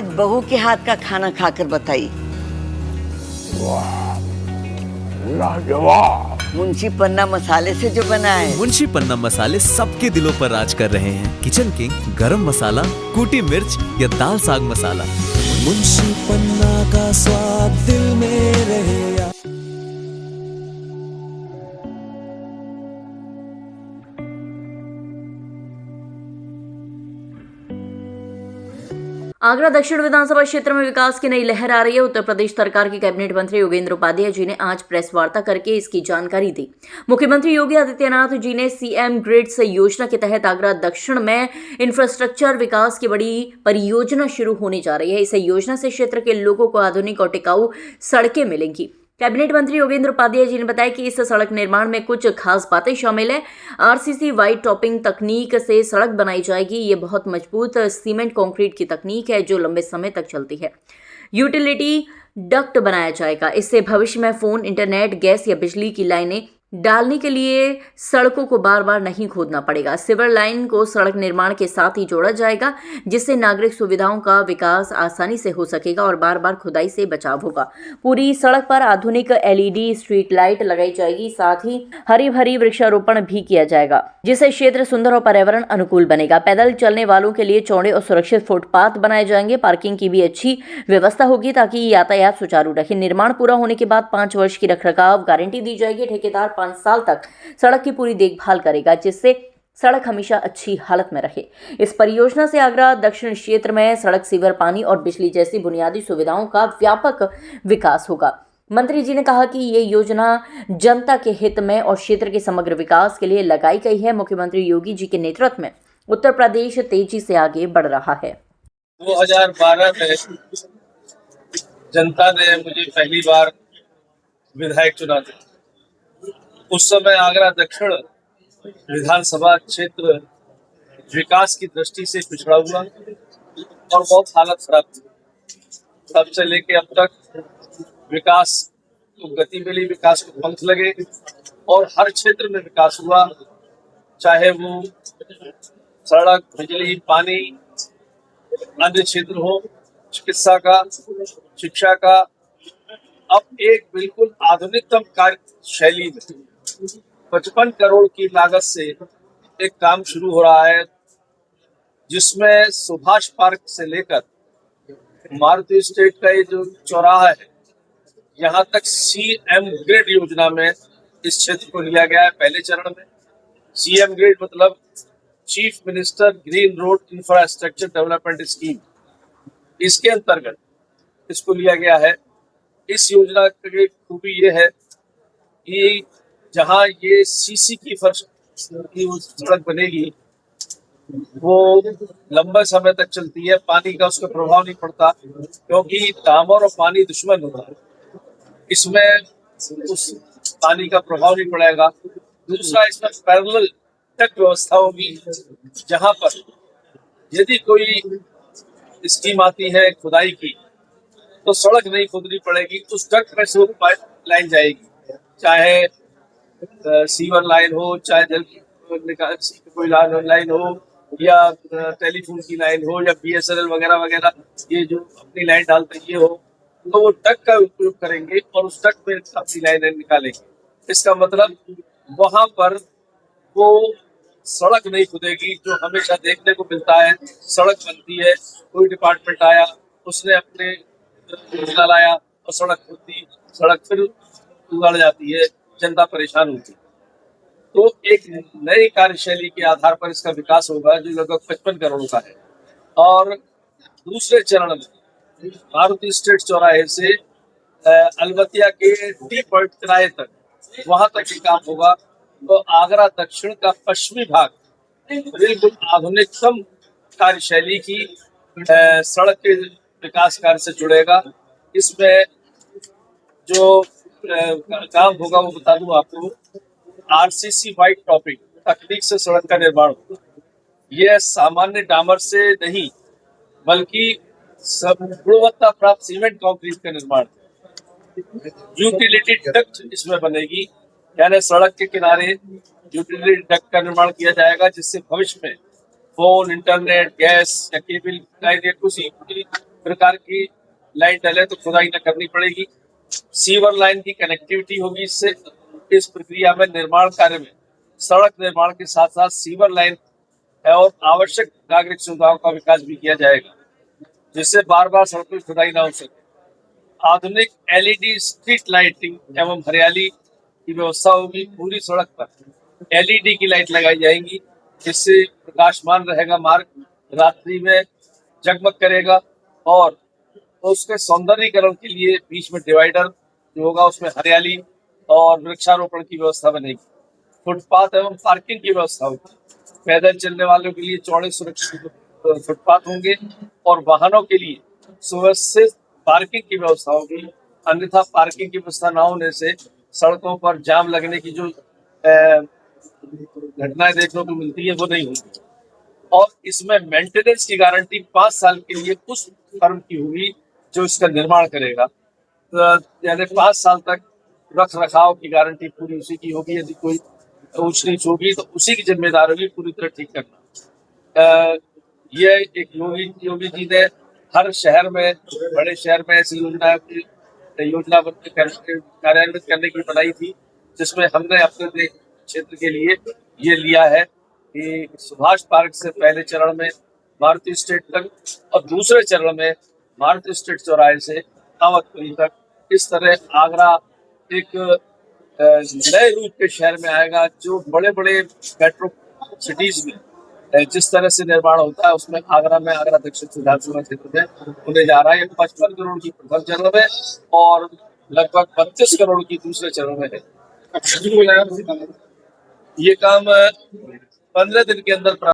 आज बहू के हाथ का खाना खाकर बताई। लाजवाब। मुंशी पन्ना मसाले से जो बना है। मुंशी पन्ना मसाले सबके दिलों पर राज कर रहे हैं। किचन किंग, गरम मसाला, कूटी मिर्च या दाल साग मसाला, मुंशी पन्ना का स्वाद दिल में रहे। आगरा दक्षिण विधानसभा क्षेत्र में विकास की नई लहर आ रही है। उत्तर प्रदेश सरकार के कैबिनेट मंत्री योगेंद्र उपाध्याय जी ने आज प्रेस वार्ता करके इसकी जानकारी दी। मुख्यमंत्री योगी आदित्यनाथ जी ने सीएम ग्रिड्स योजना के तहत आगरा दक्षिण में इंफ्रास्ट्रक्चर विकास की बड़ी परियोजना शुरू होने जा रही है। इस योजना से क्षेत्र के लोगों को आधुनिक और टिकाऊ सड़कें मिलेंगी। कैबिनेट मंत्री योगेंद्र उपाध्याय जी ने बताया कि इस सड़क निर्माण में कुछ खास बातें शामिल है। आरसीसी वाइड टॉपिंग तकनीक से सड़क बनाई जाएगी। ये बहुत मजबूत सीमेंट कंक्रीट की तकनीक है जो लंबे समय तक चलती है। यूटिलिटी डक्ट बनाया जाएगा। इससे भविष्य में फोन, इंटरनेट, गैस या बिजली की लाइनें डालने के लिए सड़कों को बार बार नहीं खोदना पड़ेगा। सिवर लाइन को सड़क निर्माण के साथ ही जोड़ा जाएगा जिससे नागरिक सुविधाओं का विकास आसानी से हो सकेगा और बार बार खुदाई से बचाव होगा। पूरी सड़क पर आधुनिक एलईडी स्ट्रीट लाइट लगाई जाएगी। साथ ही हरी भरी वृक्षारोपण भी किया जाएगा जिससे क्षेत्र सुंदर और पर्यावरण अनुकूल बनेगा। पैदल चलने वालों के लिए चौड़े और सुरक्षित फुटपाथ बनाए जाएंगे। पार्किंग की भी अच्छी व्यवस्था होगी ताकि यातायात सुचारू रहे। निर्माण पूरा होने के बाद 5 वर्ष की रखरखाव गारंटी दी जाएगी। ठेकेदार 5 साल तक सड़क की पूरी देखभाल करेगा जिससे सड़क हमेशा अच्छी हालत में रहे। इस परियोजना से आगरा दक्षिण क्षेत्र में सड़क, सीवर, पानी और बिजली जैसी बुनियादी सुविधाओं का व्यापक विकास होगा। मंत्री जी ने कहा कि ये योजना जनता के हित में और क्षेत्र के समग्र विकास के लिए लगाई गई है। मुख्यमंत्री योगी जी के नेतृत्व में उत्तर प्रदेश तेजी से आगे बढ़ रहा है। 2012 में जनता ने मुझे पहली बार विधायक चुना था। उस समय आगरा दक्षिण विधानसभा क्षेत्र विकास की दृष्टि से पिछड़ा हुआ और बहुत हालत खराब थी। तब से लेके अब तक विकास को गति मिली, विकास को पंख लगे और हर क्षेत्र में विकास हुआ, चाहे वो सड़क, बिजली, पानी, अन्य क्षेत्र हो, चिकित्सा का, शिक्षा का। अब एक बिल्कुल आधुनिकतम कार्य शैली में 55 करोड़ की लागत से एक काम शुरू हो रहा है जिसमें सुभाष पार्क से लेकर मारुति स्टेट का ये जो चौराहा है यहाँ तक सीएम ग्रिड योजना में इस क्षेत्र को लिया गया है। पहले चरण में सीएम ग्रिड मतलब chief minister green road infrastructure development scheme, इसके अंतर्गत इसको लिया गया है। इस योजना की खूबी ये है कि जहाँ ये सीसी की फर्श की सड़क बनेगी वो लंबे समय तक चलती है। पानी का उसका प्रभाव नहीं पड़ता क्योंकि डामर और पानी दुश्मन होता है, इसमें उस पानी का प्रभाव नहीं पड़ेगा। दूसरा, इसमें पैरेलल तक व्यवस्था होगी जहाँ पर यदि कोई स्कीम आती है खुदाई की तो सड़क नहीं खोदनी पड़ेगी, उस डक्ट में से वो पाइप लाइन जाएगी, चाहे सीवर लाइन हो, चाहे जल कोई लाइन हो या टेलीफोन की लाइन हो या बीएसएनएल वगैरह वगैरह, ये जो अपनी लाइन डालते हैं ये हो, तो वो डक्ट का उपयोग करेंगे और उस डक्ट में अपनी लाइन निकालेंगे। इसका मतलब वहां पर वो सड़क नहीं खुदेगी जो हमेशा देखने को मिलता है। सड़क बनती है, कोई डिपार्टमेंट आया, उसने अपने योजना लाया और सड़क खुदती, सड़क फिर उगड़ जाती है, जनता परेशान होती है। तो एक नई कार्यशैली के आधार पर इसका विकास होगा जो लगभग 55 करोड़ का है। और दूसरे चरण में मारुति स्टेट चौराहे से अलबतिया के टी पॉइंट किराए तक, वहां तक ये काम होगा। तो आगरा दक्षिण का पश्चिमी भाग बिल्कुल आधुनिकतम कार्यशैली की सड़क के विकास कार्य से जुड़ेगा। इसमें जो काम होगा वो बता दूं आपको, आरसीसी वाइड टॉपिंग तकनीक से सड़क का निर्माण होगा। यह सामान्य डामर से नहीं बल्कि गुणवत्ता प्राप्त सीमेंट कंक्रीट का निर्माण। यूटिलिटी डक्ट इसमें बनेगी, यानी सड़क के किनारे यूटिलिटी डक्ट का निर्माण किया जाएगा जिससे भविष्य में फोन, इंटरनेट, गैस या केबल लाइन या कुछ प्रकार की लाइन डले तो खुदाई न करनी पड़ेगी। सीवर लाइन की कनेक्टिविटी होगी। इससे इस प्रक्रिया में निर्माण कार्य में सड़क निर्माण के साथ साथ सीवर लाइन और आवश्यक नागरिक सुविधाओं का विकास भी किया जाएगा, जिससे बार बार सड़कों की खुदाई न हो सके। आधुनिक एलईडी स्ट्रीट लाइटिंग एवं हरियाली की व्यवस्था होगी। पूरी सड़क पर एलईडी की लाइट लगाई जाएंगी, जिससे प्रकाशमान रहेगा मार्ग, रात्रि में जगमग करेगा। और उसके सौंदर्यीकरण के लिए बीच में डिवाइडर जो होगा उसमें हरियाली और वृक्षारोपण की व्यवस्था बनेगी। फुटपाथ एवं पार्किंग की व्यवस्था होगी। पैदल चलने वालों के लिए चौड़े सुरक्षित फुटपाथ होंगे और वाहनों के लिए सुव्यवस्थित पार्किंग की व्यवस्था होगी। अन्यथा पार्किंग की व्यवस्था न होने से सड़कों पर जाम लगने की जो घटनाएं देखने को मिलती है वो नहीं होगी। और इसमें मेंटेनेंस की गारंटी 5 साल के लिए उस फर्म की होगी जो इसका निर्माण करेगा। यानी 5 साल तक रख रखाव की गारंटी पूरी उसी की होगी। यदि कोई ऊंच नीच होगी तो उसी की जिम्मेदारी होगी पूरी तरह ठीक करना। ये एक योगी जी ने हर शहर में, बड़े शहर में ऐसी योजना कार्यान्वित करने की बनाई थी, जिसमें हमने अपने क्षेत्र के लिए ये लिया है कि सुभाष पार्क से पहले चरण में मारुति स्टेट तक और दूसरे चरण में मारुति स्टेट चौराहे से कावतपुरी तक, इस तरह आगरा एक नए रूप के शहर में आएगा। जो बड़े बड़े मेट्रो सिटीज में जिस तरह से निर्माण होता है उसमें आगरा दक्षिण विधानसभा क्षेत्र में होने जा रहा है। 55 करोड़ की प्रथम चरण में और लगभग 32 करोड़ की दूसरे चरण में है। ये काम 15 दिन के अंदर